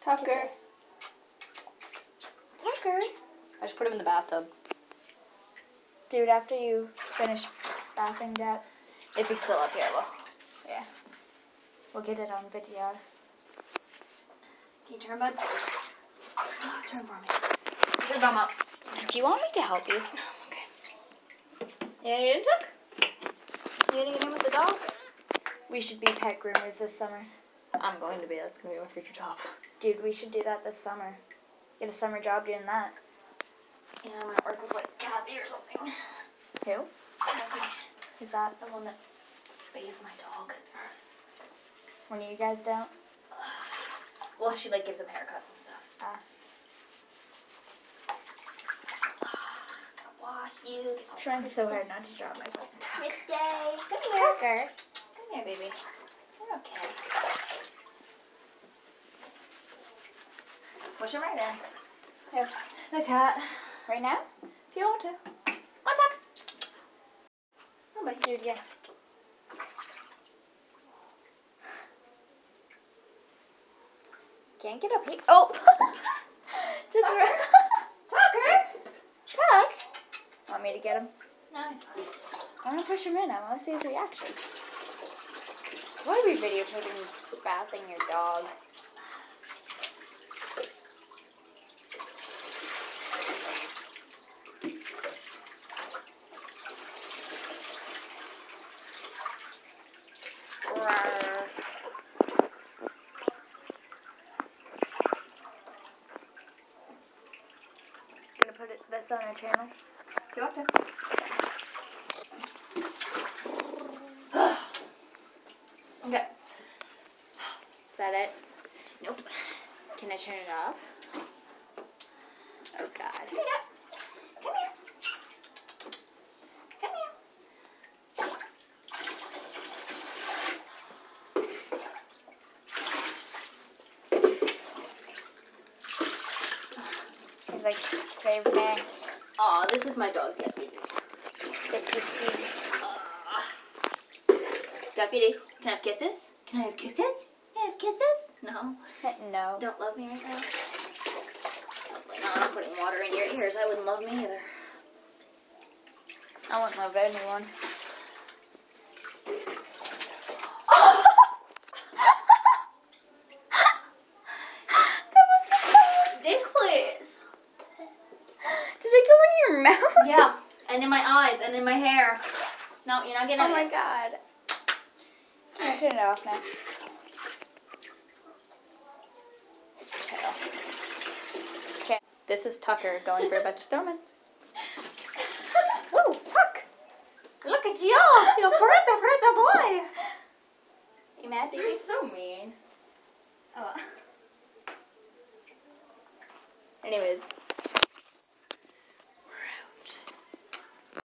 Tucker. Tucker. I just put him in the bathtub. Dude, after you finish bathing that, If he's still up here, well. yeah, we'll get it on video. Can you turn, bud? Turn for me. Put your bum up. Do you want me to help you? Okay. You gonna get in, Tuck? You gonna get in with the dog? We should be pet groomers this summer. I'm going to be. That's going to be my future job. Dude, we should do that this summer. Get a summer job doing that. Yeah, I'm going to work with, like, Kathy or something. Who? Kathy. Who's that? The one that bathes my dog. One of you guys don't? Well, she, like, gives him haircuts and stuff. Gotta wash you. Trying so hard not to drop my phone. Midday. Come here. Tucker. Come here, baby. You're okay. Push him right in. Here. The cat. Right now? If you want to. Come on, Tuck. Oh, buddy. Dude, yeah. Can't get up here. Oh! Just Tucker! Tuck! Want me to get him? No, he's fine. I want to push him in. I want to see his reaction. Why are we videotaping bathing your dog? Rawr. Gonna put this on our channel. If you want to. Okay. Is that it? Nope. Can I turn it off? Oh God. Come here. Come here. Come here. He's like, save me. Aw, this is my dog, Deputy. Deputy. Deputy, can I have kisses? Can I have kisses? Can I have kisses? No. No. Don't love me right now? Probably not. I'm putting water in your ears. I wouldn't love me either. I won't love anyone. That was Ridiculous. Did it go in your mouth? Yeah, and in my eyes, and in my hair. No, you're not getting Oh it. my God. Can I turn it off now? Okay. This is Tucker going for a bunch of storming. Woo, Tuck. Look at you. You're pretty boy. You mad, baby? You're so mean. Oh. Anyways.